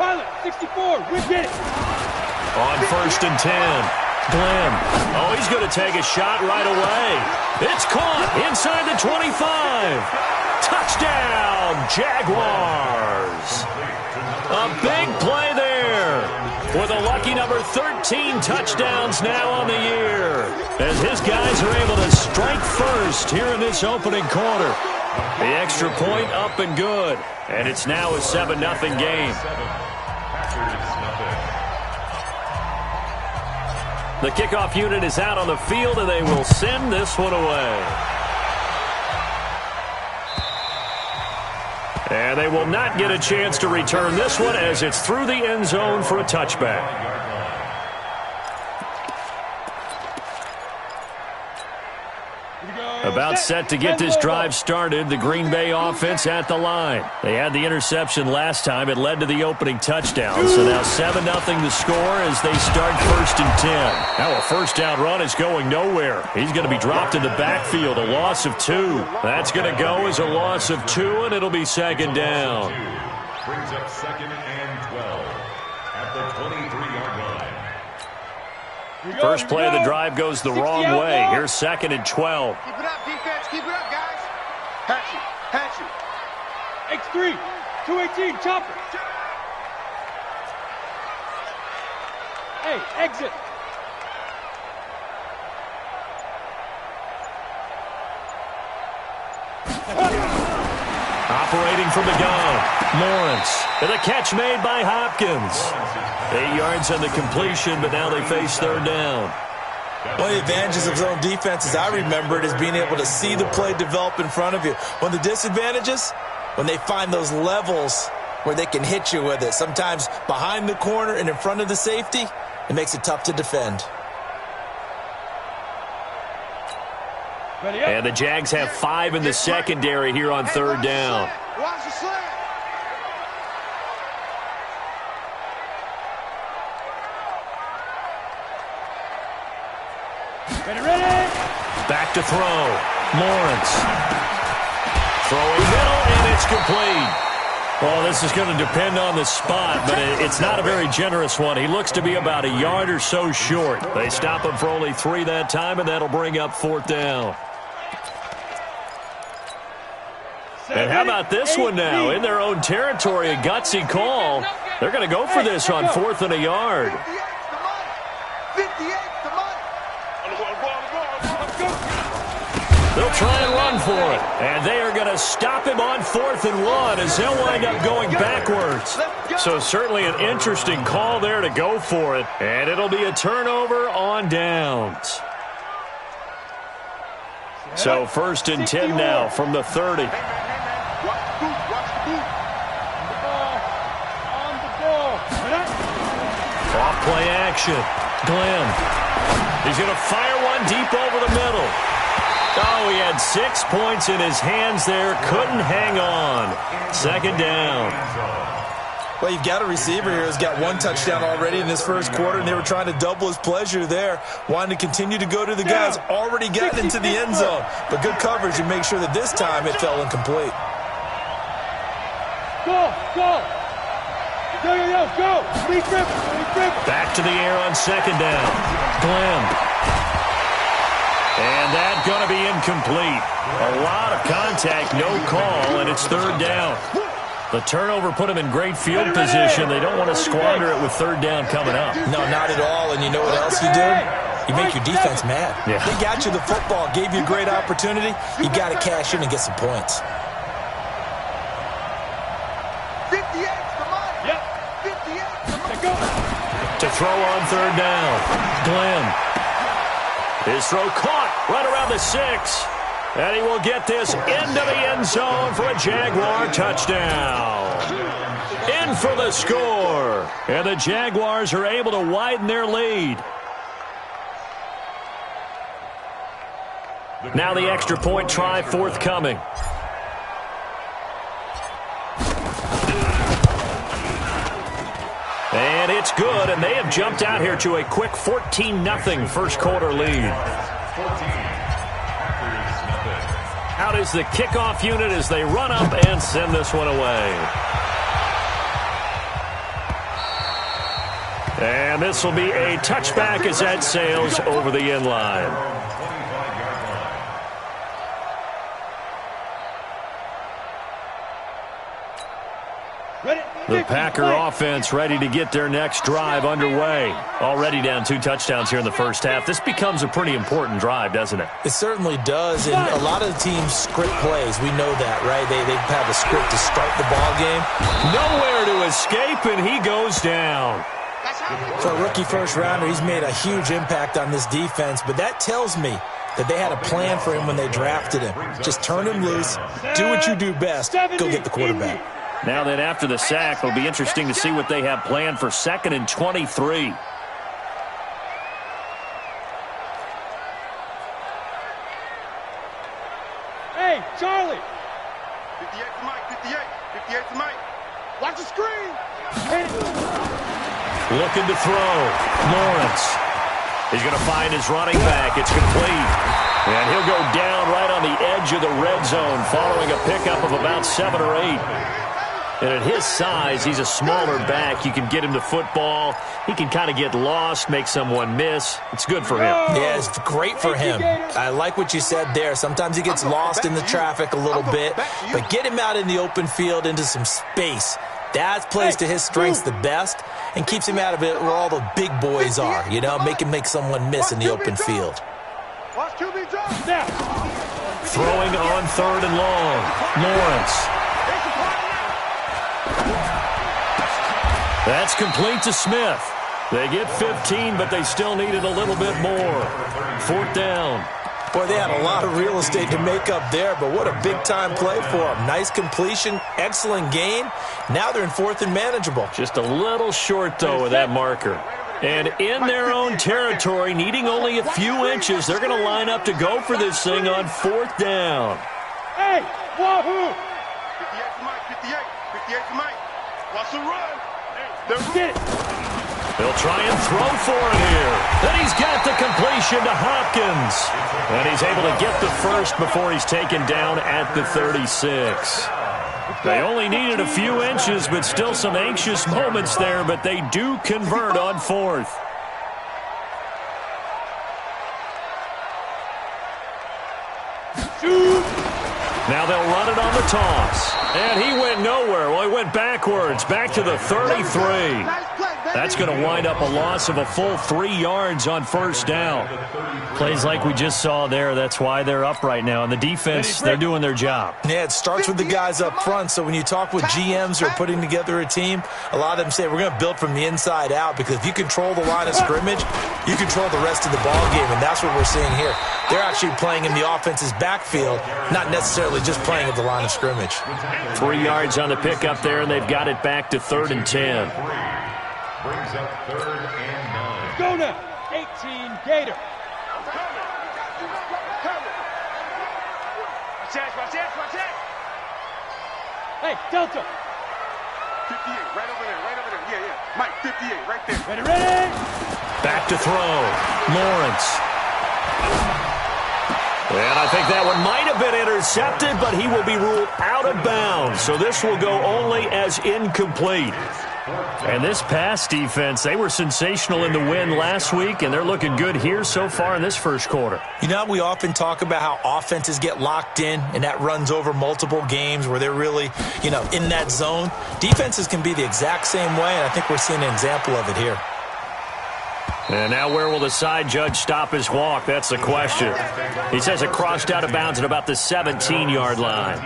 Pilot, 64, we get it. On 1st and 10. Glenn. Oh, he's going to take a shot right away. It's caught inside the 25. Touchdown, Jaguars. A big play there. With a lucky number 13 touchdowns now on the year. As his guys are able to strike first here in this opening quarter. The extra point up and good. And it's now a 7-0 game. The kickoff unit is out on the field, and they will send this one away. And they will not get a chance to return this one as it's through the end zone for a touchback. About set to get this drive started, the Green Bay offense at the line. They had the interception last time. It led to the opening touchdown. So now 7-0 the score as they start 1st and 10. Now a first down run is going nowhere. He's going to be dropped in the backfield, a loss of 2. That's going to go as a loss of 2, and it'll be 2nd down. Brings up 2nd and 12 at the 23-yard line. First play of the drive goes the wrong way. Here's 2nd and 12. Keep it up, defense. Keep it up, guys. Patch it. Patch it. X3, 218, chopper. Hey, exit. Operating from the gun, Lawrence. And the catch made by Hopkins. 8 yards on the completion, but now they face 3rd down. One of the advantages of zone defense, as I remember it, is being able to see the play develop in front of you. One of the disadvantages, when they find those levels where they can hit you with it, sometimes behind the corner and in front of the safety, it makes it tough to defend. And the Jags have 5 in the secondary here on 3rd down. Watch the slant. Ready? Back to throw. Lawrence. Throwing middle, and it's complete. Well, this is going to depend on the spot, but it's not a very generous one. He looks to be about a yard or so short. They stop him for only 3 that time, and that'll bring up 4th down. And how about this one now? In their own territory, a gutsy call. They're going to go for this on 4th and a yard. 58 the money. They'll try and run for it. And they are going to stop him on 4th and 1 as they'll wind up going backwards. So certainly an interesting call there to go for it. And it'll be a turnover on downs. So 1st and 10 now from the 30. Off play action. Glenn. He's going to fire one deep over the middle. Oh, he had 6 points in his hands there. Couldn't hang on. 2nd down. Well, you've got a receiver here who's got 1 touchdown already in this first quarter, and they were trying to double his pleasure there, wanting to continue to go to the guys already got into the end zone. But good coverage to make sure that this time it fell incomplete. Go, go. Go. Back to the air on 2nd down. Glenn. And that's going to be incomplete. A lot of contact, no call, and it's 3rd down. The turnover put them in great field position. They don't want to squander it with 3rd down coming up. No, not at all. And you know what else you do? You make your defense mad. Yeah. They got you the football, gave you a great opportunity. You got to cash in and get some points. 58 the money. Yep. 58 the money. To throw on 3rd down. Glenn. His throw caught right around the 6. And he will get this into the end zone for a Jaguar touchdown. In for the score. And the Jaguars are able to widen their lead. Now the extra point try forthcoming. And it's good, and they have jumped out here to a quick 14-0 first quarter lead. Out is the kickoff unit as they run up and send this one away. And this will be a touchback as that sails over the end line. The Packer offense ready to get their next drive underway. Already down 2 touchdowns here in the first half. This becomes a pretty important drive, doesn't it? It certainly does, and a lot of the teams script plays. We know that, right? They have a script to start the ball game. Nowhere to escape, and he goes down. For a rookie first-rounder, he's made a huge impact on this defense, but that tells me that they had a plan for him when they drafted him. Just turn him loose, do what you do best, go get the quarterback. Now then, after the sack, it'll be interesting to see what they have planned for 2nd and 23. Hey, Charlie. 58 to Mike, 58. 58 to Mike. Watch the screen. Looking to throw. Lawrence. He's going to find his running back. It's complete. And he'll go down right on the edge of the red zone following a pickup of about 7 or 8. And at his size, he's a smaller back. You can get him the football. He can kind of get lost, make someone miss. It's good for him. Yeah, it's great for him. I like what you said there. Sometimes he gets lost in the traffic a little bit, but get him out in the open field into some space. That plays to his strengths the best and keeps him out of it where all the big boys are, you know, make him make someone miss in the open field. Throwing on 3rd and long. Lawrence. That's complete to Smith. They get 15, but they still needed a little bit more. 4th down. Boy, they had a lot of real estate to make up there, but what a big-time play for them. Nice completion, excellent gain. Now they're in 4th and manageable. Just a little short, though, with that marker. And in their own territory, needing only a few inches, they're going to line up to go for this thing on 4th down. Hey, wahoo! 58 to Mike, 58. 58 to Mike. Watch the run. Get it. They'll try and throw for it here. Then he's got the completion to Hopkins. And he's able to get the first before he's taken down at the 36. They only needed a few inches, but still some anxious moments there, but they do convert on 4th. Now they'll run it on the toss. And he went nowhere. Well, he went backwards, back to the 33. That's going to wind up a loss of a full 3 yards on 1st down. Plays like we just saw there. That's why they're up right now. And the defense, they're doing their job. Yeah, it starts with the guys up front. So when you talk with GMs who are putting together a team, a lot of them say we're going to build from the inside out, because if you control the line of scrimmage, you control the rest of the ball game, and that's what we're seeing here. They're actually playing in the offense's backfield, not necessarily just playing at the line of scrimmage. 3 yards on the pickup there, and they've got it back to 3rd and 10. Brings up 3rd and 9. Go now. 18 Gator. Hey, Delta. 58, right over there. Yeah. Mike, 58, right there. Ready? Back to throw. Lawrence. And I think that one might have been intercepted, but he will be ruled out of bounds. So this will go only as incomplete. And this pass defense, they were sensational in the win last week, and they're looking good here so far in this first quarter. You know, we often talk about how offenses get locked in, and that runs over multiple games where they're really, in that zone. Defenses can be the exact same way, and I think we're seeing an example of it here. And now where will the side judge stop his walk? That's the question. He says it crossed out of bounds at about the 17-yard line.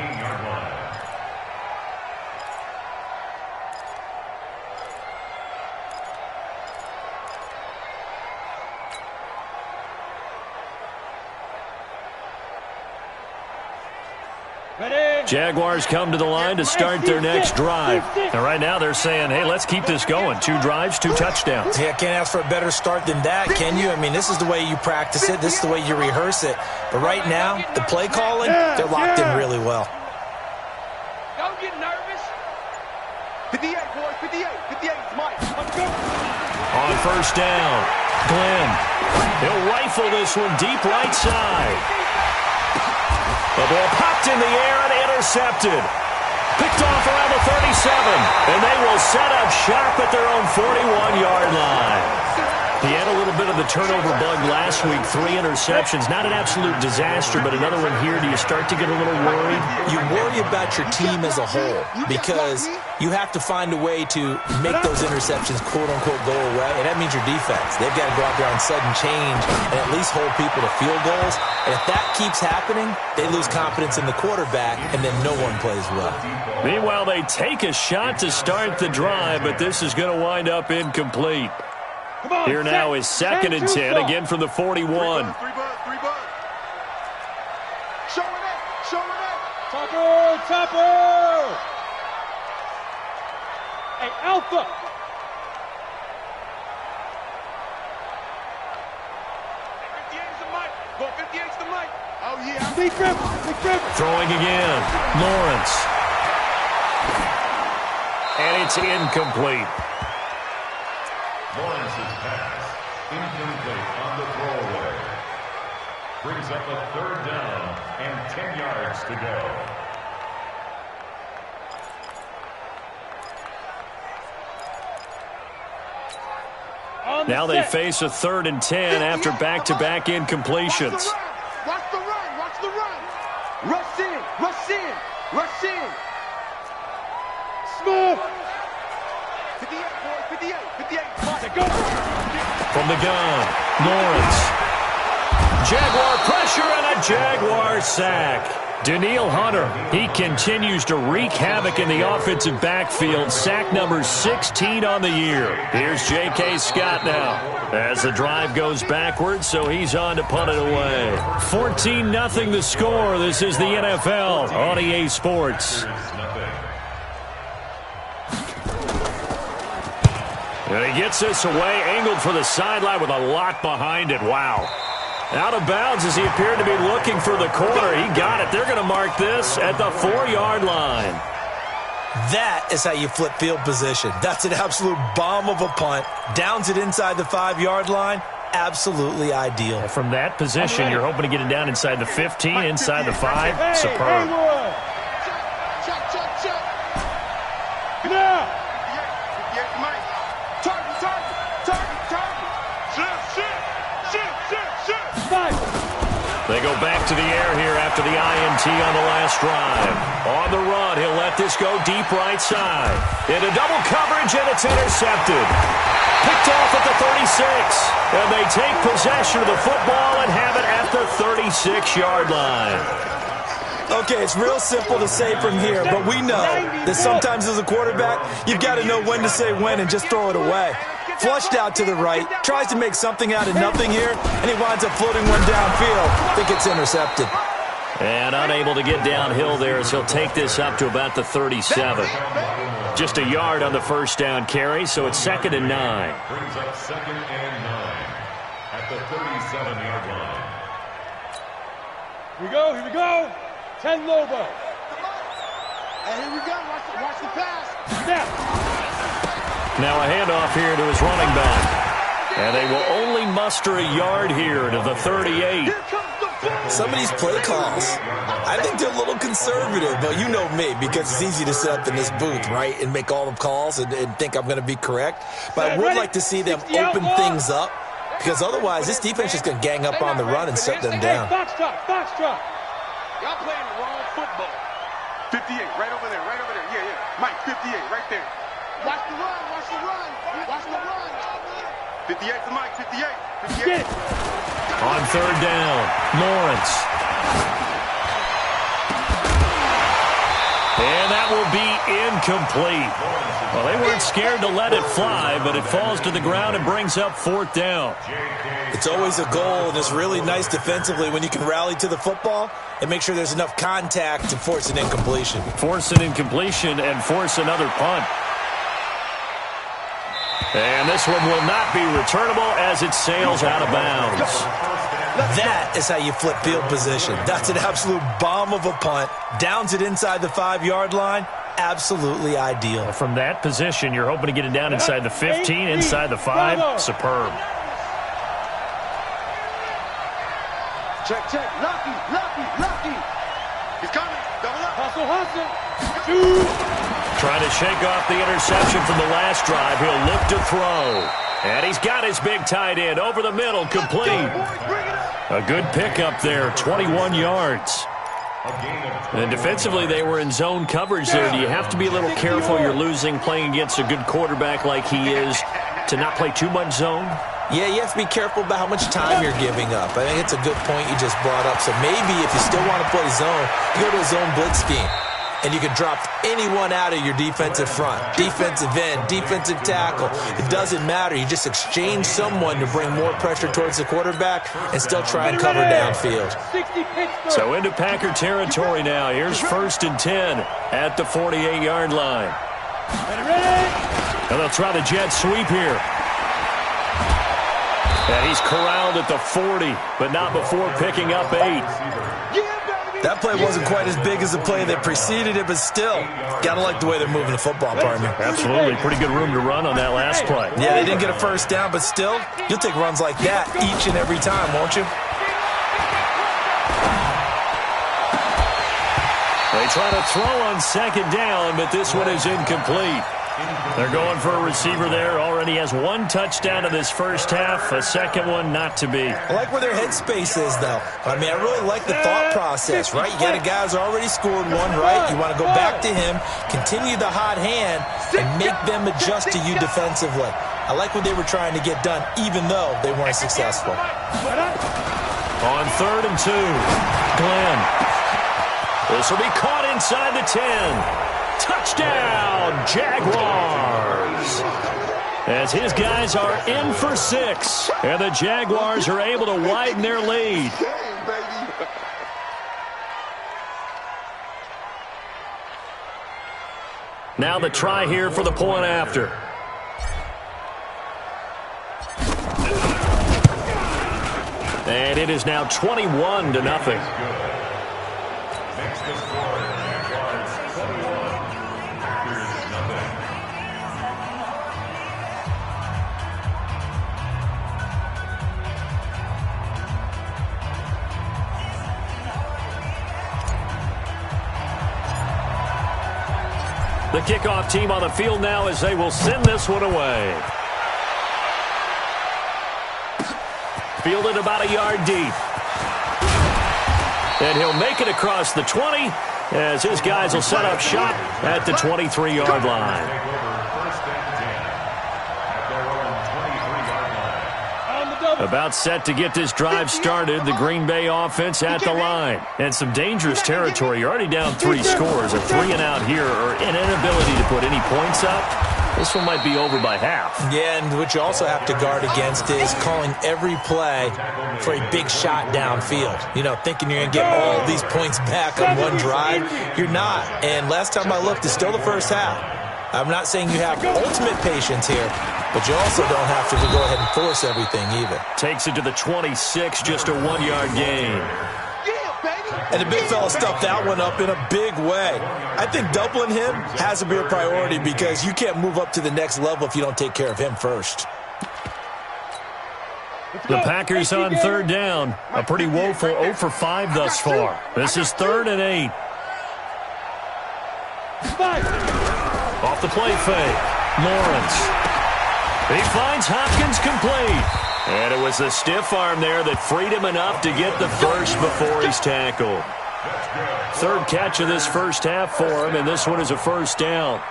Jaguars come to the line to start their next drive. And right now they're saying, hey, let's keep this going. 2 drives, 2 touchdowns. Yeah, can't ask for a better start than that, can you? I mean, this is the way you practice it. This is the way you rehearse it. But right now, the play calling, they're locked in really well. Don't get nervous. 58, boys, 58. 58, Mike. Let's go. On 1st down, Glenn. He'll rifle this one deep right side. The ball popped in the air and intercepted. Picked off around the 37. And they will set up shop at their own 41-yard line. He had a little bit of the turnover bug last week, 3 interceptions. Not an absolute disaster, but another one here. Do you start to get a little worried? You worry about your team as a whole because you have to find a way to make those interceptions, quote-unquote, go away, and that means your defense. They've got to go out there on sudden change and at least hold people to field goals. And if that keeps happening, they lose confidence in the quarterback, and then no one plays well. Meanwhile, they take a shot to start the drive, but this is going to wind up incomplete. Here now is 2nd and 10, again from the 41. Three bud. Show it up. Topper. Hey, Alpha. Go 58's the mic. Oh, yeah. Big River. Throwing again. Lawrence. And it's incomplete. Lawrence's pass, incomplete on the throwaway. Brings up a 3rd down and 10 yards to go. Now they face a 3rd and 10 after back-to-back incompletions. Watch the run. Rush in. Smooth. 58, boy, 58. From the gun, Lawrence. Jaguar pressure and a Jaguar sack. Daniil Hunter, he continues to wreak havoc in the offensive backfield. Sack number 16 on the year. Here's J.K. Scott now as the drive goes backwards, so he's on to punt it away. 14-0 the score. This is the NFL on EA Sports. And he gets this away, angled for the sideline with a lot behind it. Wow. Out of bounds as he appeared to be looking for the corner. He got it. They're going to mark this at the 4-yard line. That is how you flip field position. That's an absolute bomb of a punt. Downs it inside the 5-yard line. Absolutely ideal. From that position, you're hoping to get it down inside the 15, inside the 5. Superb. Check. Now. 58's the mic. Target. Shit. They go back to the air here after the INT on the last drive. On the run, he'll let this go deep right side. Into double coverage, and it's intercepted. Picked off at the 36. And they take possession of the football and have it at the 36-yard line. Okay, it's real simple to say from here, but we know that sometimes as a quarterback, you've got to know when to say when and just throw it away. Flushed out to the right, tries to make something out of nothing here, and he winds up floating one downfield. I think it's intercepted. And unable to get downhill there as he'll take this up to about the 37. Just a yard on the first down carry, so it's 2nd and 9. Brings up 2nd and 9 at the 37-yard line. Here we go. 10 Lobo. And here we go. Watch the pass. Snap. Now a handoff here to his running back. And they will only muster a yard here to the 38. Some of these play calls, I think they're a little conservative, but you know me, because it's easy to sit up in this booth, right, and make all the calls and think I'm going to be correct. But I would like to see them open things up, because otherwise this defense is going to gang up on the run and shut them down. Box drop. Y'all playing the wrong football. 58, right over there. Yeah. Mike, 58, right there. Watch the run. 58's the mic, 58. Get it. On 3rd down, Lawrence. And that will be incomplete. Well, they weren't scared to let it fly, but it falls to the ground and brings up 4th down. It's always a goal, and it's really nice defensively when you can rally to the football and make sure there's enough contact to force an incompletion. Force an incompletion and force another punt. And this one will not be returnable as it sails out of bounds. That is how you flip field position. That's an absolute bomb of a punt. Downs it inside the 5-yard line. Absolutely ideal. From that position, you're hoping to get it down inside the 15, inside the 5. Superb. Check. Lucky. He's coming. Double up. Hustle. Trying to shake off the interception from the last drive. He'll look to throw. And he's got his big tight end over the middle, complete. A good pickup there, 21 yards. And defensively, they were in zone coverage there. Do you have to be a little careful? You're losing playing against a good quarterback like he is to not play too much zone? Yeah, you have to be careful about how much time you're giving up. I think it's a good point you just brought up. So maybe if you still want to play zone, you go to a zone blitz scheme. And you can drop anyone out of your defensive front. Defensive end, defensive tackle. It doesn't matter. You just exchange someone to bring more pressure towards the quarterback and still try and cover downfield. So into Packer territory now. Here's 1st and 10 at the 48-yard line. And they'll try the jet sweep here. And he's corralled at the 40, but not before picking up 8. That play wasn't quite as big as the play that preceded it, but still, gotta like the way they're moving the football, partner. Absolutely. Pretty good room to run on that last play. Yeah, they didn't get a first down, but still, you'll take runs like that each and every time, won't you? They try to throw on 2nd down, but this one is incomplete. They're going for a receiver there. Already has 1 touchdown in this first half. A second one not to be. I like where their headspace is, though. I mean, I really like the thought process, right? You got a guy who's already scored 1, right? You want to go back to him, continue the hot hand, and make them adjust to you defensively. I like what they were trying to get done, even though they weren't successful. On 3rd and 2, Glenn. This will be caught inside the 10. Touchdown, Jaguars! As his guys are in for 6, and the Jaguars are able to widen their lead. Now the try here for the point after. And it is now 21-0. The kickoff team on the field now as they will send this one away. Fielded about a yard deep. And he'll make it across the 20 as his guys will set up shop at the 23-yard line. About set to get this drive started. The Green Bay offense at the line. And some dangerous territory. You're already down 3 scores. A 3-and-out here or an inability to put any points up. This one might be over by half. Yeah, and what you also have to guard against is calling every play for a big shot downfield. You know, thinking you're going to get all these points back on one drive. You're not. And last time I looked, it's still the first half. I'm not saying you have ultimate patience here, but you also don't have to go ahead and force everything either. Takes it to the 26, just a 1-yard gain. And the big fella stuffed that one up in a big way. I think doubling him has to be a priority because you can't move up to the next level if you don't take care of him first. The Packers on 3rd down. A pretty woeful 0 for 5 thus far. This is 3rd and 8. Off the play fake. Lawrence. He finds Hopkins complete. And it was the stiff arm there that freed him enough to get the first before he's tackled. 3rd catch of this first half for him, and this one is a first down.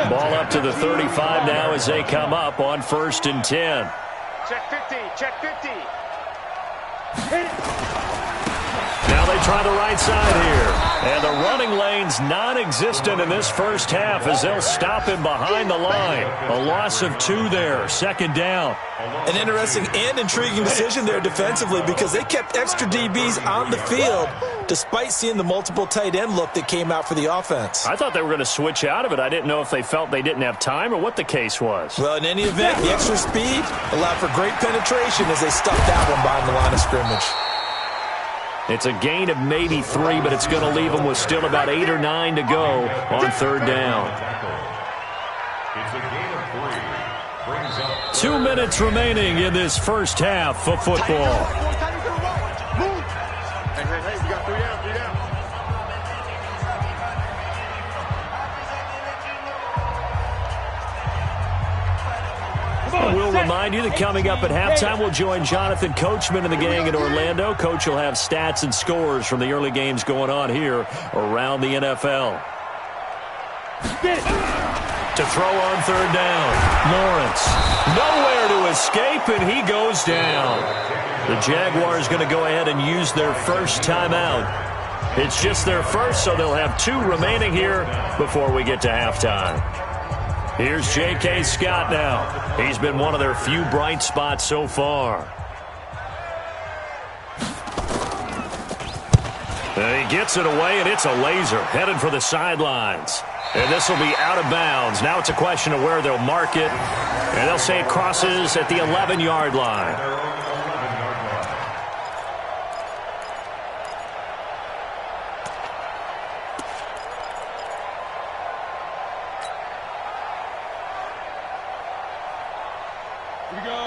Ball up to the 35 now as they come up on 1st and 10. Check 50, check 50. Now they try the right side here. And the running lane's non-existent in this first half as they'll stop him behind the line. A loss of 2 there, 2nd down. An interesting and intriguing decision there defensively because they kept extra DBs on the field despite seeing the multiple tight end look that came out for the offense. I thought they were going to switch out of it. I didn't know if they felt they didn't have time or what the case was. Well, in any event, the extra speed allowed for great penetration as they stuffed that one behind the line of scrimmage. It's a gain of maybe 3, but it's going to leave them with still about 8 or 9 to go on 3rd down. It's a gain of 3. Brings up 2 minutes remaining in this first half of football. Hey, we got 3 down, 3 down. We'll remind you that coming up at halftime, we'll join Jonathan Coachman and the gang in Orlando. Coach will have stats and scores from the early games going on here around the NFL. To throw on third down, Lawrence. Nowhere to escape, and he goes down. The Jaguars going to go ahead and use their first timeout. It's just their first, so they'll have 2 remaining here before we get to halftime. Here's J.K. Scott now. He's been one of their few bright spots so far. And he gets it away, and it's a laser headed for the sidelines. And this will be out of bounds. Now it's a question of where they'll mark it. And they'll say it crosses at the 11-yard line.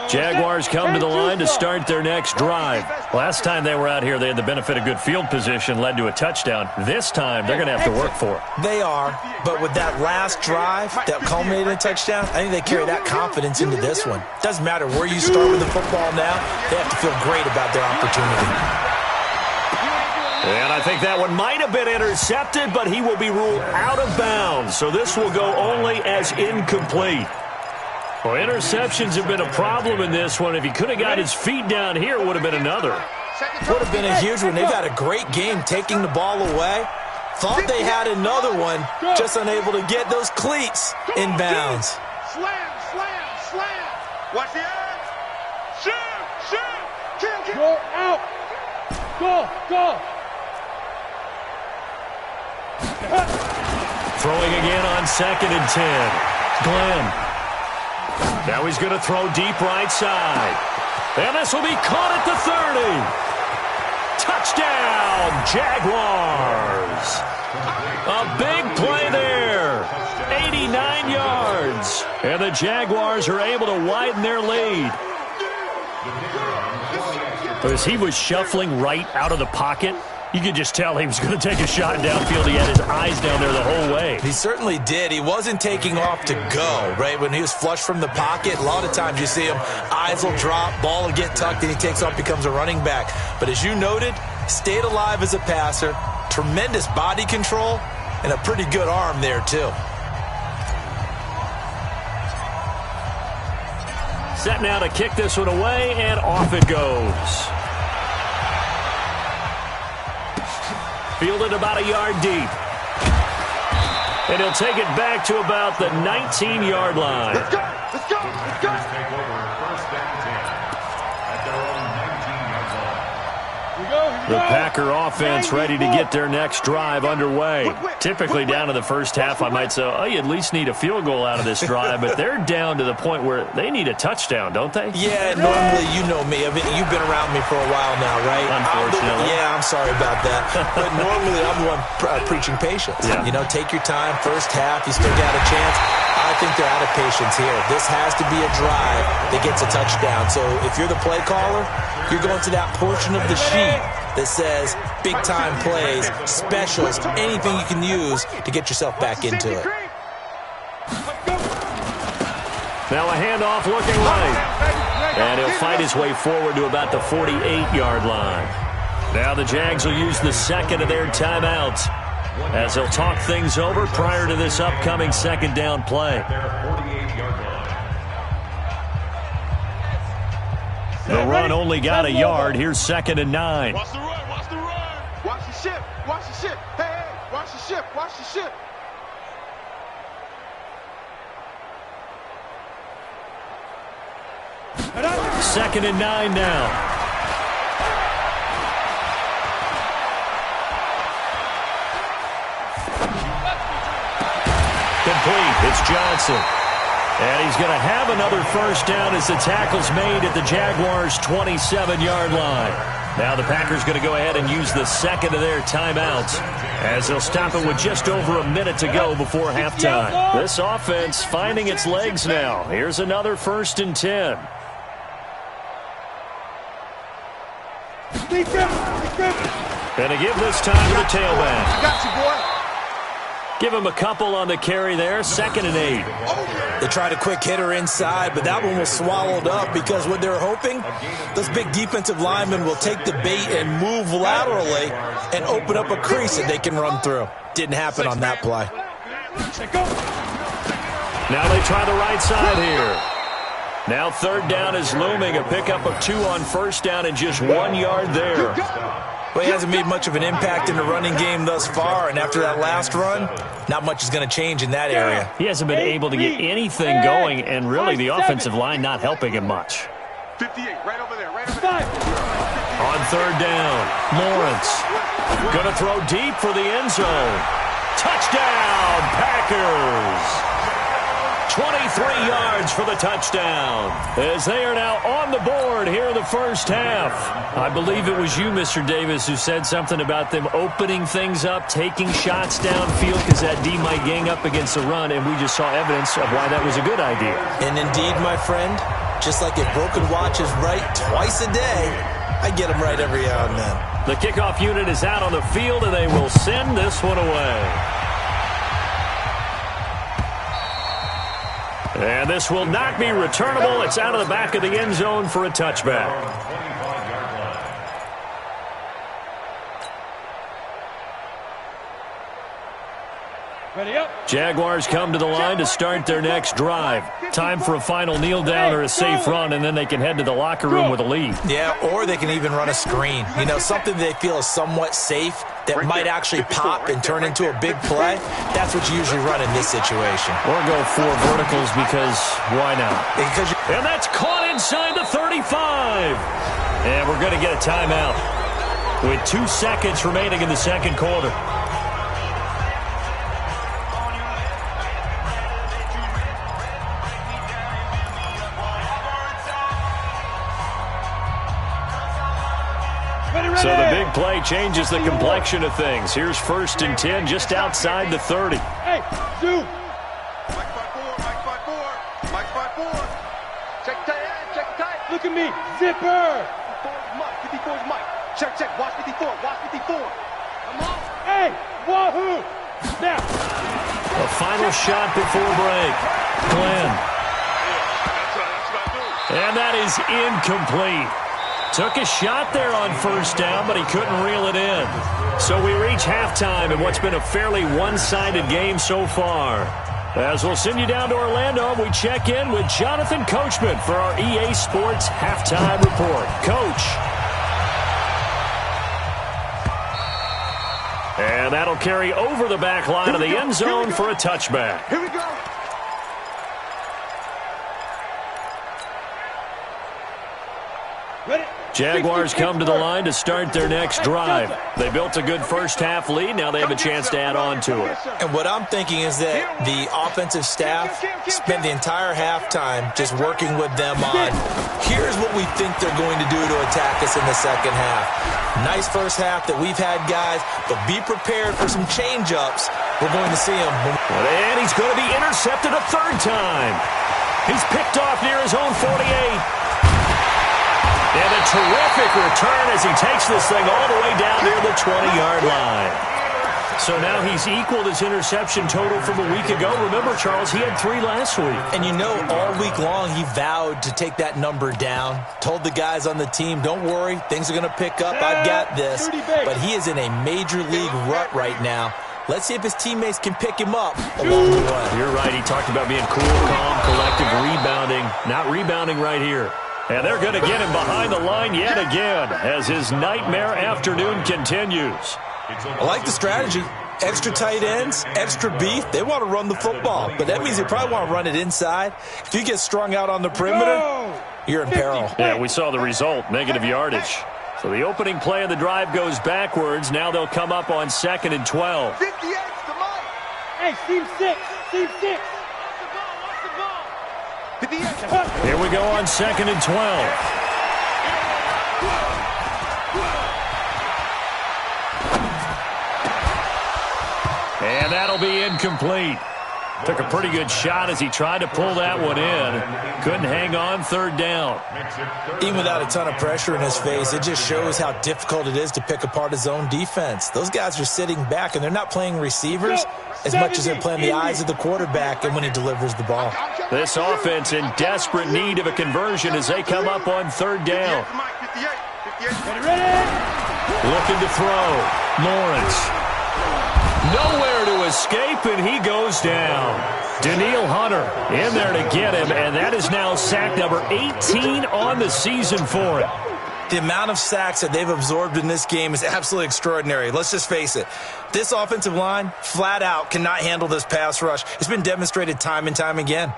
Jaguars come to the line to start their next drive. Last time they were out here, they had the benefit of good field position, led to a touchdown. This time, they're going to have to work for it. They are, but with that last drive that culminated in a touchdown, I think they carry that confidence into this one. Doesn't matter where you start with the football now, they have to feel great about their opportunity. And I think that one might have been intercepted, but he will be ruled out of bounds. So this will go only as incomplete. Well, interceptions have been a problem in this one. If he could have got his feet down here, it would have been another. Would have been a huge one. They've had a great game taking the ball away. Thought they had another one, just unable to get those cleats in bounds. Slam, slam, slam. Watch the edge. Shoot. Go out. Go. Throwing again on 2nd and 10. Glenn. Now he's going to throw deep right side. And this will be caught at the 30. Touchdown, Jaguars. A big play there. 89 yards. And the Jaguars are able to widen their lead. As he was shuffling right out of the pocket, you could just tell he was going to take a shot downfield. He had his eyes down there the whole way. He certainly did. He wasn't taking off to go, right? When he was flush from the pocket, a lot of times you see him, eyes will drop, ball will get tucked, and he takes off, becomes a running back. But as you noted, stayed alive as a passer, tremendous body control, and a pretty good arm there, too. Set now to kick this one away, and off it goes. Fielded about a yard deep. And he'll take it back to about the 19-yard line. Let's go. Take over 1st and 10 at their own 19-yard line. Here we go. The Packer offense ready to get their next drive underway. Typically down to the first half, I might say, oh, you at least need a field goal out of this drive, but they're down to the point where they need a touchdown, don't they? Yeah, normally, you know me. I mean, you've been around me for a while now, right? Unfortunately. I'm sorry about that. But normally, I'm the one preaching patience. Yeah. You know, take your time. First half, you still got a chance. I think they're out of patience here. This has to be a drive that gets a touchdown. So if you're the play caller, you're going to that portion of the sheet that says big-time plays, specials, anything you can use to get yourself back into it. Now a handoff looking right. And he'll fight his way forward to about the 48-yard line. Now the Jags will use the second of their timeouts as they'll talk things over prior to this upcoming 2nd down play. The run only got a yard. Here's 2nd and 9. Watch the run. Watch the ship. Hey, watch the ship. Second and 9 now. Complete. It's Johnson. And he's going to have another first down as the tackle's made at the Jaguars' 27-yard line. Now the Packers going to go ahead and use the second of their timeouts as they'll stop it with just over a minute to go before halftime. This offense finding its legs now. Here's another 1st and 10. Defense. And to give this time to the tailback. I got you, boy. Give him a couple on the carry there, 2nd and 8. They tried a quick hitter inside, but that one was swallowed up because what they're hoping, those big defensive linemen will take the bait and move laterally and open up a crease that they can run through. Didn't happen on that play. Now they try the right side here. Now 3rd down is looming, a pickup of 2 on 1st down and just 1 yard there. Well, he hasn't made much of an impact in the running game thus far, and after that last run, not much is going to change in that area. He hasn't been able to get anything going, and really the offensive line not helping him much. 58, right over there, right over there. On 3rd down, Lawrence going to throw deep for the end zone. Touchdown, Packers! 23 yards for the touchdown, as they are now on the board here in the first half. I believe it was you, Mr. Davis, who said something about them opening things up, taking shots downfield because that D might gang up against the run, and we just saw evidence of why that was a good idea. And indeed, my friend, just like a broken watch is right twice a day, I get them right every now and then. The kickoff unit is out on the field, and they will send this one away. And this will not be returnable. It's out of the back of the end zone for a touchback. Ready up. Jaguars come to the line to start their next drive. Time for a final kneel down or a safe run, and then they can head to the locker room with a lead. Yeah, or they can even run a screen. You know, something they feel is somewhat safe that might actually pop and turn into a big play. That's what you usually run in this situation. Or go 4 verticals because why not? Because and that's caught inside the 35. And we're going to get a timeout with 2 seconds remaining in the second quarter. So the big play changes the complexion of things. Here's 1st and 10 just outside the 30. Hey, shoot. Mike 5-4, Mike 5-4. Check tight. Look at me. Zipper. 54 is Mike. Check. Watch 54. Come on. Hey, wahoo. Now. A final shot before break. Glenn. That's what I do. And that is incomplete. Took a shot there on 1st down, but he couldn't reel it in. So we reach halftime in what's been a fairly one-sided game so far. As we'll send you down to Orlando, we check in with Jonathan Coachman for our EA Sports Halftime Report. Coach. And that'll carry over the back line of the end zone for a touchback. Here we go. Ready. Jaguars come to the line to start their next drive. They built a good first half lead. Now they have a chance to add on to it. And what I'm thinking is that the offensive staff spent the entire halftime just working with them on, here's what we think they're going to do to attack us in the second half. Nice first half that we've had, guys, but be prepared for some change-ups. We're going to see them. And he's going to be intercepted a 3rd time. He's picked off near his own 48. And a terrific return as he takes this thing all the way down near the 20-yard line. So now he's equaled his interception total from a week ago. Remember, Charles, he had 3 last week. And you know, all week long he vowed to take that number down. Told the guys on the team, don't worry, things are going to pick up. I've got this. But he is in a major league rut right now. Let's see if his teammates can pick him up along the way. You're right. He talked about being cool, calm, collective, rebounding. Not rebounding right here. And they're going to get him behind the line yet again as his nightmare afternoon continues. I like the strategy. Extra tight ends, extra beef. They want to run the football, but that means they probably want to run it inside. If you get strung out on the perimeter, you're in peril. Yeah, we saw the result, negative yardage. So the opening play of the drive goes backwards. Now they'll come up on 2nd and 12. 58 to Mike. Hey, team 6. Team 6. Here we go on 2nd and 12. And that'll be incomplete. Took a pretty good shot as he tried to pull that one in. Couldn't hang on third down. Even without a ton of pressure in his face, it just shows how difficult it is to pick apart his own defense. Those guys are sitting back, and they're not playing receivers as much as they're playing the eyes of the quarterback and when he delivers the ball. This offense in desperate need of a conversion as they come up on third down. Looking to throw. Lawrence. Nowhere to escape, and he goes down. Danielle Hunter in there to get him, and that is now sack number 18 on the season for him. The amount of sacks that they've absorbed in this game is absolutely extraordinary. Let's just face it. This offensive line, flat out, cannot handle this pass rush. It's been demonstrated time and time again.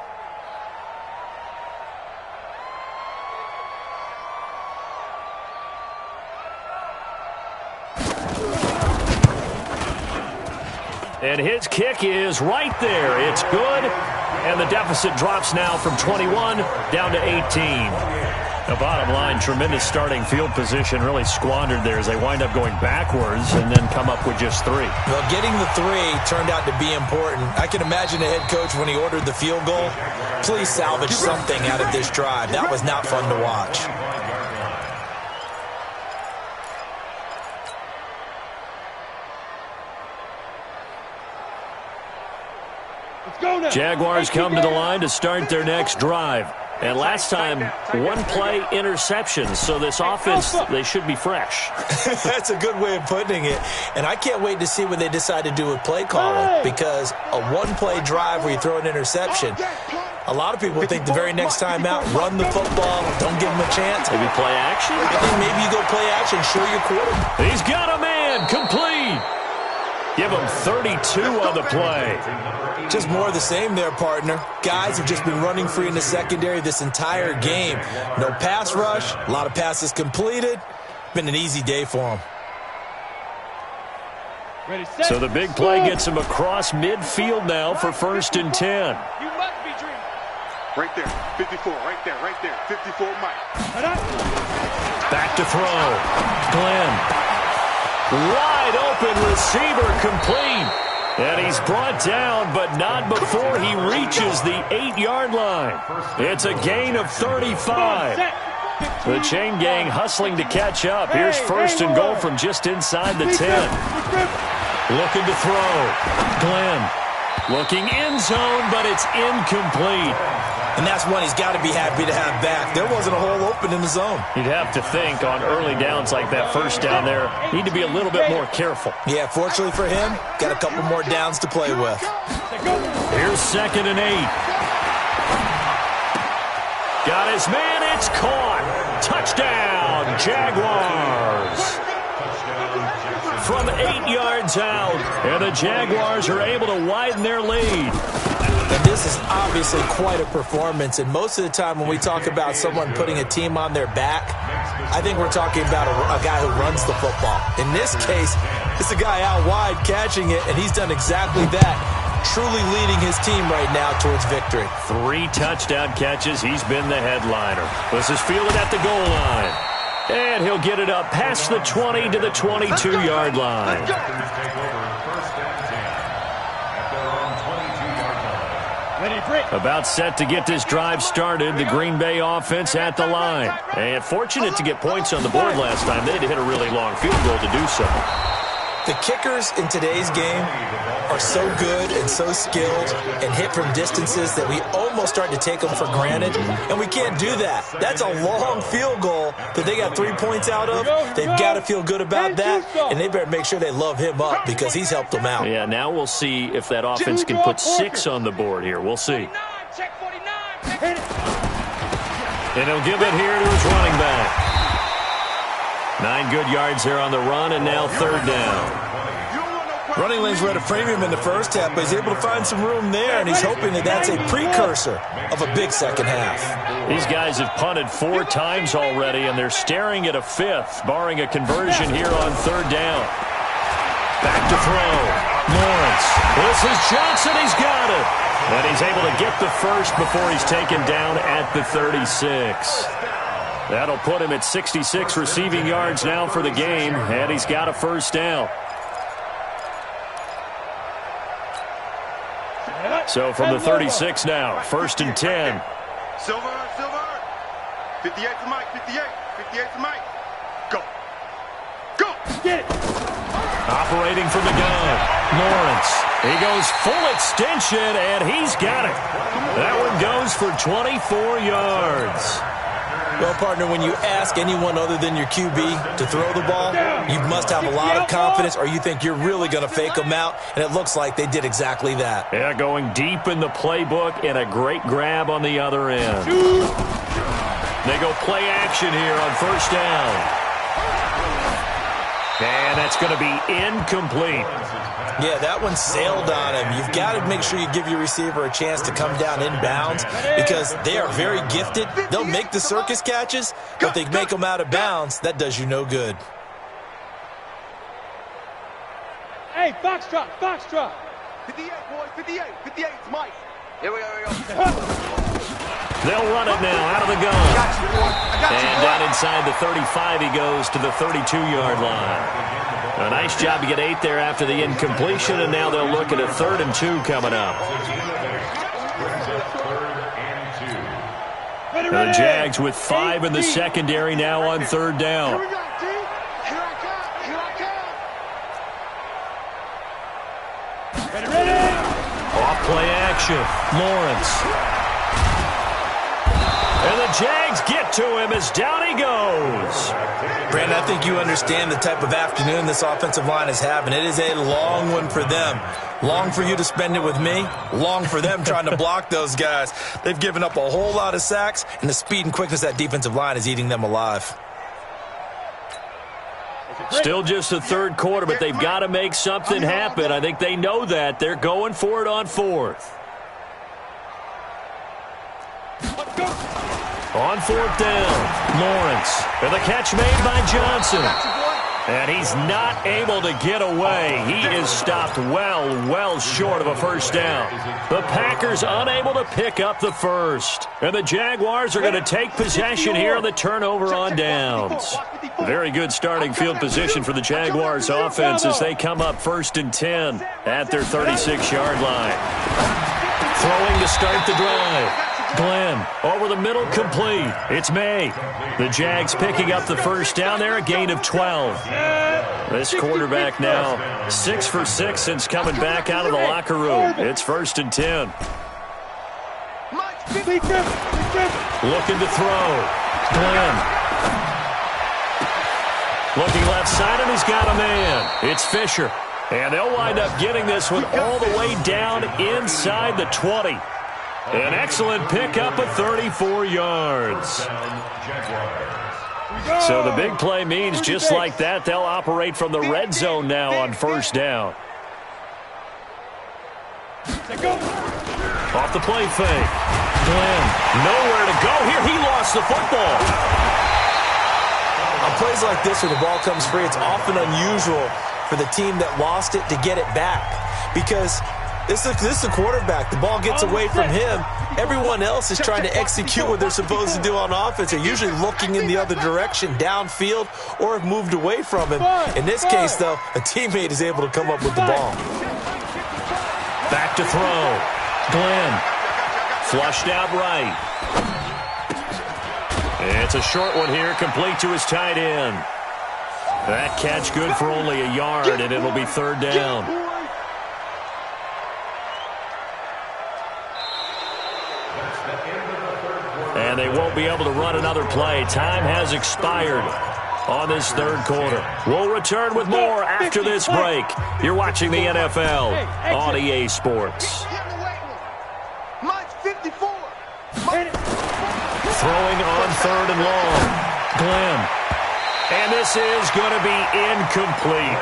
And his kick is right there. It's good. And the deficit drops now from 21 down to 18. The bottom line, tremendous starting field position, really squandered there as they wind up going backwards and then come up with just 3. Well, getting the 3 turned out to be important. I can imagine the head coach when he ordered the field goal. Please salvage something out of this drive. That was not fun to watch. Jaguars come to the line to start their next drive. And last time, one-play interceptions. So this offense, they should be fresh. That's a good way of putting it. And I can't wait to see what they decide to do with play calling, because a one-play drive where you throw an interception, a lot of people think the very next time out, run the football, don't give them a chance. Maybe play action? I think maybe you go play action, show your quarterback. He's got a man, complete. Give him 32 on the play. Just more of the same there, partner. Guys have just been running free in the secondary this entire game. No pass rush, a lot of passes completed. Been an easy day for them. So the big play gets him across midfield now for 1st and 10. You must be dreaming. Right there, 54, right there, 54 Mike. Back to throw. Glenn. Wide open receiver complete. And he's brought down, but not before he reaches the 8-yard line. It's a gain of 35. The chain gang hustling to catch up. Here's 1st and goal from just inside the 10. Looking to throw. Glenn looking end zone, but it's incomplete. And that's one he's got to be happy to have back. There wasn't a hole open in the zone. You'd have to think on early downs like that, first down there, need to be a little bit more careful. Yeah, fortunately for him, got a couple more downs to play with. Here's 2nd and 8. Got his man, it's caught. Touchdown, Jaguars. From 8 yards out, and the Jaguars are able to widen their lead. And this is obviously quite a performance, and most of the time when we talk about someone putting a team on their back, I think we're talking about a guy who runs the football. In this case, it's a guy out wide catching it, and he's done exactly that, truly leading his team right now towards victory. 3 touchdown catches. He's been the headliner. This is fielded at the goal line. And he'll get it up past the 20 to the 22-yard line. About set to get this drive started. The Green Bay offense at the line. And fortunate to get points on the board last time. They had to hit a really long field goal to do so. The kickers in today's game are so good and so skilled and hit from distances that we almost start to take them for granted, and we can't do that. That's a long field goal that they got 3 points out of. They've got to feel good about that, and they better make sure they love him up because he's helped them out. Yeah, now we'll see if that offense can put 6 on the board here. We'll see. And he'll give it here to his running back. 9 good yards there on the run, and now 3rd down. Running lanes were at a premium in the first half, but he's able to find some room there, and he's hoping that that's a precursor of a big second half. These guys have punted 4 times already, and they're staring at a 5th, barring a conversion here on 3rd down. Back to throw. Lawrence. This is Johnson. He's got it. And he's able to get the first before he's taken down at the 36. That'll put him at 66 receiving yards now for the game, and he's got a 1st down. So from the 36 now, 1st and 10. Silver. 58 to Mike. 58 to Mike. Go. Get it. Operating from the gun, Lawrence. He goes full extension, and he's got it. That one goes for 24 yards. Well, partner, when you ask anyone other than your QB to throw the ball, you must have a lot of confidence, or you think you're really going to fake them out, and it looks like they did exactly that. Yeah, going deep in the playbook, and a great grab on the other end. They go play action here on 1st down. And that's going to be incomplete. Yeah, that one sailed on him. You've got to make sure you give your receiver a chance to come down inbounds because they are very gifted. They'll make the circus catches, but they make them out of bounds. That does you no good. Hey, Foxtrot. 58, boys. 58. 58 to Mike. Here we go. They'll run it now out of the gun. And down inside the 35, he goes to the 32-yard line. A nice job to get 8 there after the incompletion, and now they'll look at a 3rd and 2 coming up. The Jags with 5 in the secondary now on 3rd down. Here we go, T. Here I come. Ready. Off play action, Lawrence. And the Jags get to him as down he goes. Brandon, I think you understand the type of afternoon this offensive line is having. It is a long one for them. Long for you to spend it with me. Long for them trying to block those guys. They've given up a whole lot of sacks, and the speed and quickness of that defensive line is eating them alive. Still just the 3rd quarter, but they've got to make something happen. I think they know that. They're going for it on 4th. On 4th down, Lawrence. And the catch made by Johnson. And he's not able to get away. He is stopped well short of a 1st down. The Packers unable to pick up the 1st. And the Jaguars are going to take possession here on the turnover on downs. Very good starting field position for the Jaguars offense as they come up 1st and 10 at their 36-yard line. Throwing to start the drive. Glenn over the middle, complete. It's May. The Jags picking up the 1st down there, a gain of 12. This quarterback now 6 for 6 since coming back out of the locker room. It's 1st and 10. Looking to throw. Glenn. Looking left side, and he's got a man. It's Fisher. And they'll wind up getting this one all the way down inside the 20. An excellent pickup of 34 yards. So the big play means just like that, they'll operate from the red zone now on 1st down. Off the play fake. Glenn, nowhere to go here. He lost the football. On plays like this where the ball comes free, it's often unusual for the team that lost it to get it back because this is the quarterback. The ball gets away from him. Everyone else is trying to execute what they're supposed to do on offense. They're usually looking in the other direction, downfield, or have moved away from him. In this case, though, a teammate is able to come up with the ball. Back to throw. Glenn. Flushed out right. It's a short one here, complete to his tight end. That catch good for only a yard, and it'll be 3rd down. And they won't be able to run another play. Time has expired on this 3rd quarter. We'll return with more after this break. You're watching the NFL on EA Sports. Throwing on 3rd and long. Glenn. And this is going to be incomplete.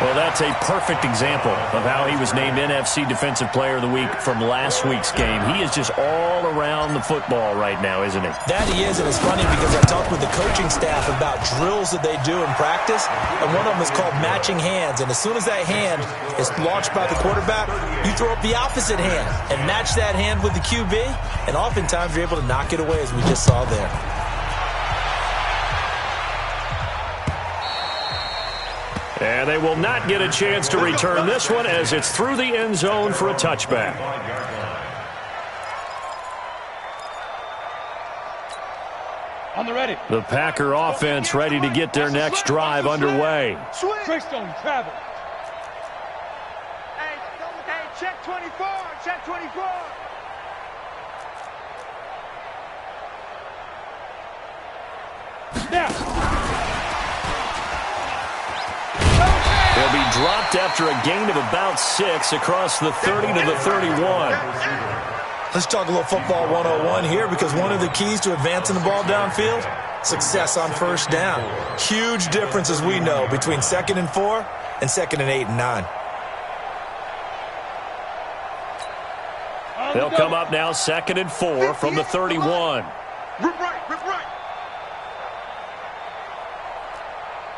Well, that's a perfect example of how he was named NFC Defensive Player of the Week from last week's game. He is just all around the football right now, isn't he? That he is, and it's funny because I talked with the coaching staff about drills that they do in practice, and one of them is called matching hands. And as soon as that hand is launched by the quarterback, you throw up the opposite hand and match that hand with the QB, and oftentimes you're able to knock it away, as we just saw there. And they will not get a chance to return this one as it's through the end zone for a touchback. On the ready. The Packer offense ready to get their next drive underway. Trick stone travel. Hey, check 24. Check 24. Now. They'll be dropped after a gain of about 6 across the 30 to the 31. Let's talk a little football 101 here, because one of the keys to advancing the ball downfield, success on first down. Huge difference, as we know, between 2nd and 4 and 2nd and 8 and 9. They'll come up now 2nd and 4 from the 31. Rip right, rip right.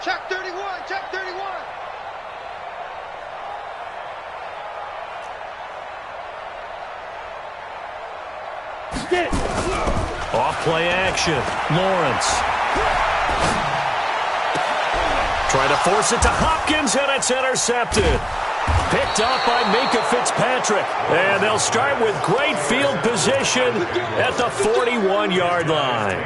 Check 31, check 31. Get it. Off play action. Lawrence. Try to force it to Hopkins, and it's intercepted. Picked up by Minka Fitzpatrick. And they'll start with great field position at the 41-yard line.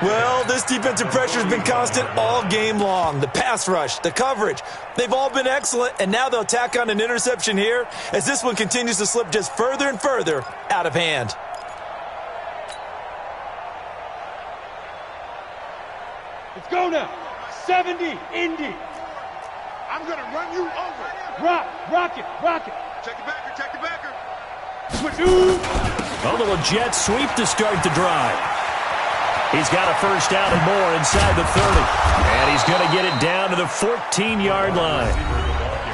Well, this defensive pressure has been constant all game long. The pass rush, the coverage, they've all been excellent, and now they'll tack on an interception here as this one continues to slip just further and further out of hand. Let's go now. 70, Indy. I'm going to run you over. Rock it. Check the backer, check the backer. Switch. Ooh. A little jet sweep to start the drive. He's got a first down and more inside the 30. And he's going to get it down to the 14-yard line.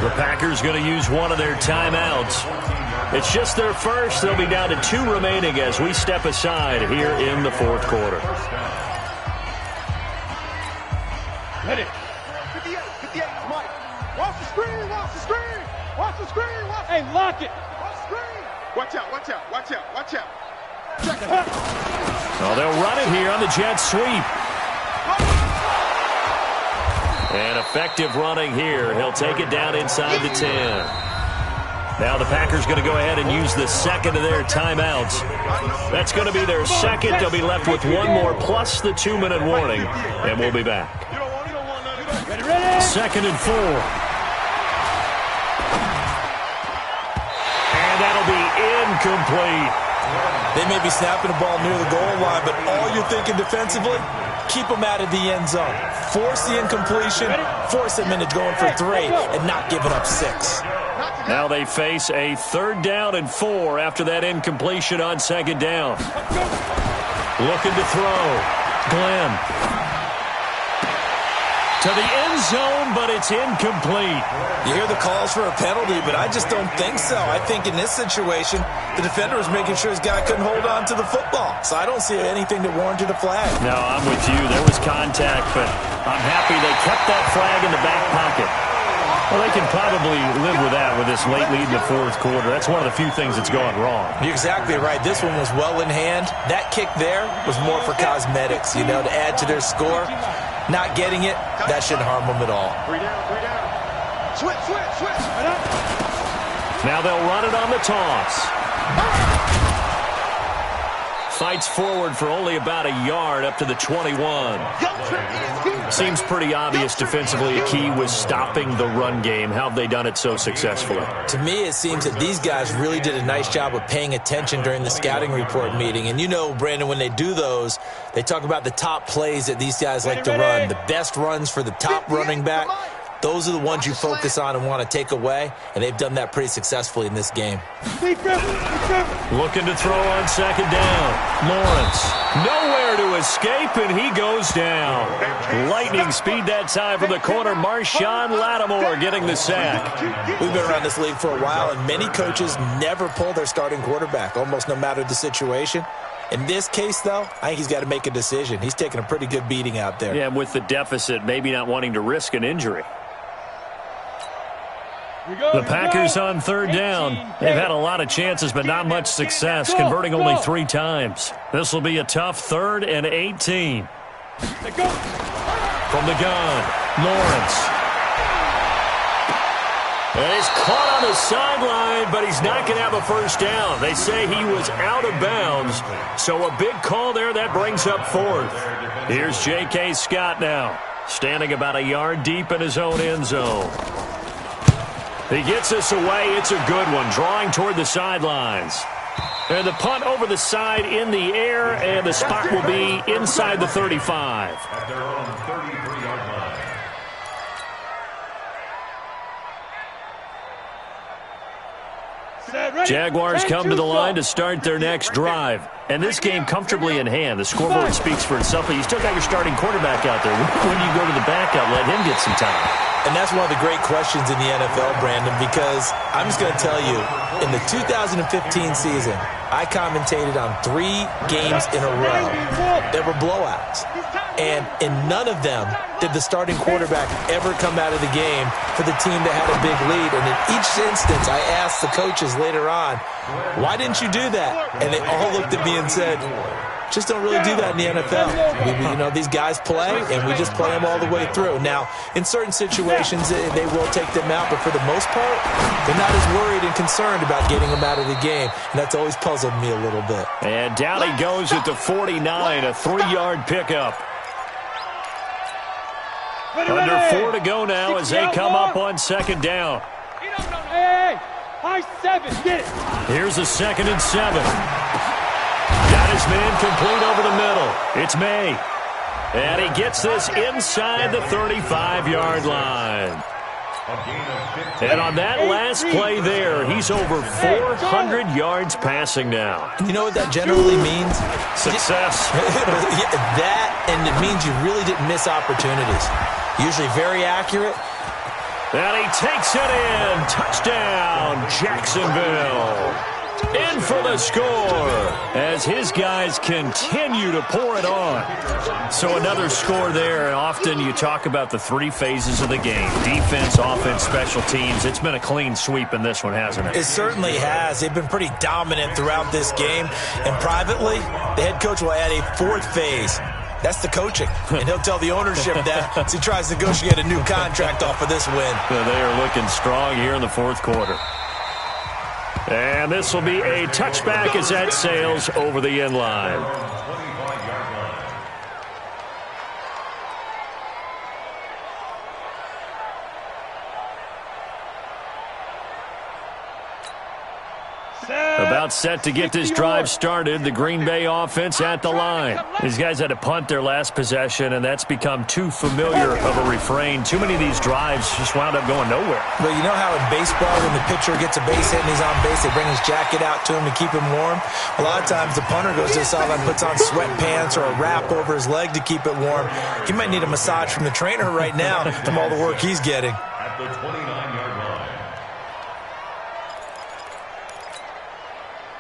The Packers going to use one of their timeouts. It's just their first. They'll be down to 2 remaining as we step aside here in the 4th quarter. Ready. 58, Mike. Watch the screen, watch the screen. Watch the screen, watch. Hey, lock it. Watch the screen. Watch out, watch out, watch out, watch out. Check it. Well, they'll run it here on the jet sweep. And effective running here. He'll take it down inside the 10. Now the Packers going to go ahead and use the second of their timeouts. That's going to be their second. They'll be left with one more plus the 2-minute warning. And we'll be back. Ready. 2nd and 4. And that'll be incomplete. They may be snapping the ball near the goal line, but all you're thinking defensively, keep them out of the end zone. Force the incompletion, force them into going for 3, and not giving up 6. Now they face a 3rd down and 4 after that incompletion on 2nd down. Looking to throw. Glenn. To the end zone, but it's incomplete. You hear the calls for a penalty, but I just don't think so. I think in this situation, the defender was making sure his guy couldn't hold on to the football. So I don't see anything that warranted a flag. No, I'm with you. There was contact, but I'm happy they kept that flag in the back pocket. Well, they can probably live with that with this late lead in the 4th quarter. That's one of the few things that's gone wrong. You're exactly right. This one was well in hand. That kick there was more for cosmetics, to add to their score. Not getting it, that shouldn't harm them at all. 3 down. Switch. Now they'll run it on the toss. Fights forward for only about a yard up to the 21. Seems pretty obvious defensively a key was stopping the run game. How have they done it so successfully? To me, it seems that these guys really did a nice job of paying attention during the scouting report meeting. And Brandon, when they do those, they talk about the top plays that these guys like to run. The best runs for the top running back. Those are the ones you focus on and want to take away, and they've done that pretty successfully in this game. Looking to throw on 2nd down. Lawrence, nowhere to escape, and he goes down. Lightning speed that time from the corner. Marshawn Lattimore getting the sack. We've been around this league for a while, and many coaches never pull their starting quarterback, almost no matter the situation. In this case, though, I think he's got to make a decision. He's taking a pretty good beating out there. Yeah, with the deficit, maybe not wanting to risk an injury. The Packers on 3rd down. They've had a lot of chances, but not much success, converting only 3 times. This will be a tough 3rd and 18. From the gun, Lawrence. And he's caught on the sideline, but he's not going to have a first down. They say he was out of bounds, so a big call there. That brings up fourth. Here's J.K. Scott now, standing about a yard deep in his own end zone. He gets this away. It's a good one, drawing toward the sidelines. And the punt over the side in the air, and the spot will be inside the 35. At their own 33-yard line. Jaguars come to the line to start their next drive. And this game comfortably in hand. The scoreboard speaks for itself, but you still got your starting quarterback out there. When do you go to the backup, let him get some time? And that's one of the great questions in the NFL, Brandon, because I'm just going to tell you, in the 2015 season, I commentated on 3 games in a row that were blowouts. And in none of them did the starting quarterback ever come out of the game for the team that had a big lead. And in each instance, I asked the coaches later on, why didn't you do that? And they all looked at me and said, just don't really do that in the NFL. These guys play, and we just play them all the way through. Now, in certain situations, they will take them out, but for the most part, they're not as worried and concerned about getting them out of the game, and that's always puzzled me a little bit. And down he goes at the 49, a 3-yard pickup. Under 4 to go now as they come up on second down. Hey, high 7, get it. Here's a 2nd and 7. Got his man complete over the middle. It's May. And he gets this inside the 35-yard line. And on that last play there, he's over 400 yards passing now. You know what that generally means? Success. That, and it means you really didn't miss opportunities. Usually very accurate. And he takes it in. Touchdown, Jacksonville. In for the score as his guys continue to pour it on. So another score there, and often you talk about the 3 phases of the game. Defense, offense, special teams. It's been a clean sweep in this one, hasn't it? It certainly has. They've been pretty dominant throughout this game. And privately, the head coach will add a 4th phase. That's the coaching. And he'll tell the ownership that as he tries to negotiate a new contract off of this win. They are looking strong here in the 4th quarter. And this will be a touchback as that sails over the end line. About set to get this drive started. The Green Bay offense at the line. These guys had to punt their last possession, and that's become too familiar of a refrain. Too many of these drives just wound up going nowhere. Well, you know how in baseball, when the pitcher gets a base hit and he's on base, they bring his jacket out to him to keep him warm? A lot of times the punter goes to the sideline, puts on sweatpants or a wrap over his leg to keep it warm. He might need a massage from the trainer right now from all the work he's getting. At the 29-yard line.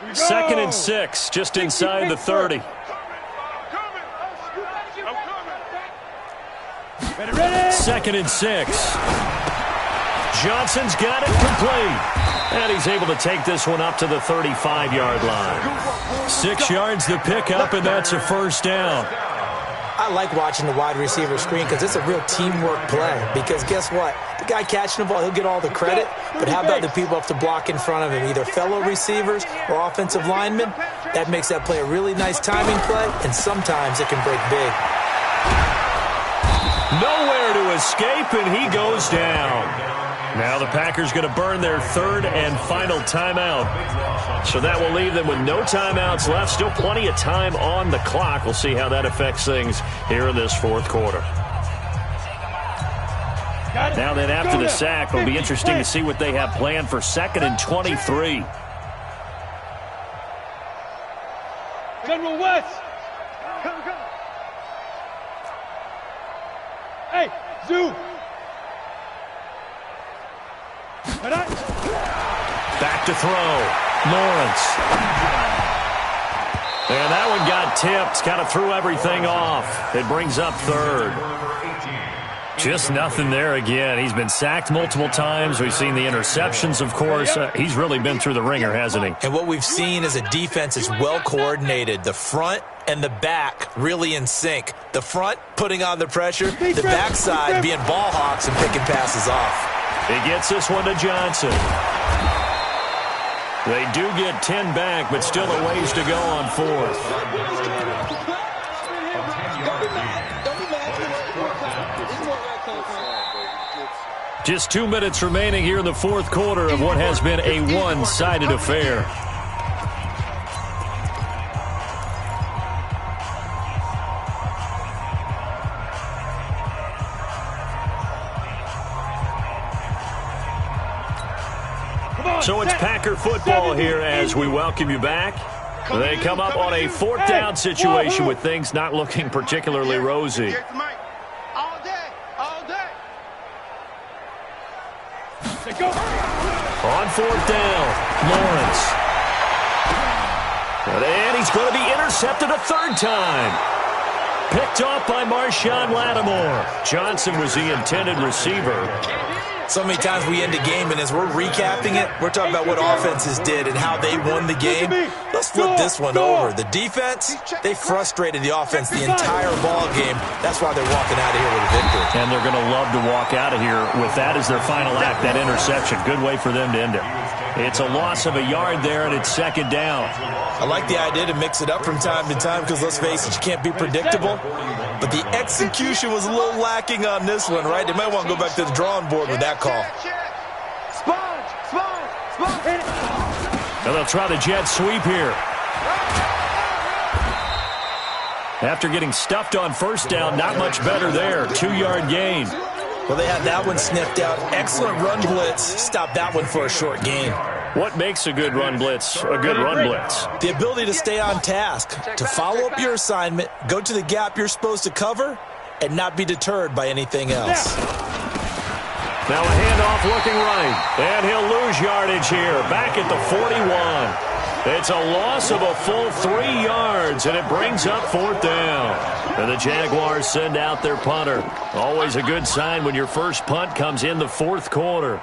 2nd and 6, just inside the 30. Ready. 2nd and 6. Johnson's got it complete. And he's able to take this one up to the 35-yard line. 6 yards the pickup, and that's a first down. I like watching the wide receiver screen because it's a real teamwork play. Because guess what? The guy catching the ball, he'll get all the credit. But how about the people up to block in front of him? Either fellow receivers or offensive linemen. That makes that play a really nice timing play, and sometimes it can break big. Nowhere to escape, and he goes down. Now the Packers going to burn their 3rd and final timeout. So that will leave them with no timeouts left. Still plenty of time on the clock. We'll see how that affects things here in this 4th quarter. Now then, after the sack, it'll be interesting to see what they have planned for 2nd and 23. General West. Hey, Zoo. Back to throw. Lawrence. And that one got tipped. Kind of threw everything off. It brings up 3rd. Just nothing there again. He's been sacked multiple times. We've seen the interceptions, of course. He's really been through the ringer, hasn't he? And what we've seen is a defense is well coordinated. The front and the back really in sync. The front putting on the pressure, the backside being ball hawks and picking passes off. He gets this one to Johnson. They do get 10 back, but still a ways to go on fourth. Just 2 minutes remaining here in the fourth quarter of what has been a one-sided affair. So it's Packer football here as we welcome you back. They come up on a fourth down situation with things not looking particularly rosy. On fourth down, Lawrence. And he's going to be intercepted a third time. Picked off by Marshawn Lattimore. Johnson was the intended receiver. So many times we end a game, and as we're recapping it, we're talking about what offenses did and how they won the game. Let's flip this one over. The defense, they frustrated the offense the entire ball game. That's why they're walking out of here with a victory. And they're going to love to walk out of here with that as their final act, that interception. Good way for them to end it. It's a loss of a yard there, and it's second down. I like the idea to mix it up from time to time because, let's face it, you can't be predictable. But the execution was a little lacking on this one, right? They might want to go back to the drawing board with that call. And they'll try the jet sweep here. After getting stuffed on first down, not much better there. 2-yard gain. Well, they had that one sniffed out. Excellent run blitz. Stopped that one for a short gain. What makes a good run blitz a good run blitz? The ability to stay on task, to follow up your assignment, go to the gap you're supposed to cover, and not be deterred by anything else. Now a handoff looking right, and he'll lose yardage here, back at the 41. It's a loss of a full 3 yards, and it brings up fourth down. And the Jaguars send out their punter. Always a good sign when your first punt comes in the fourth quarter.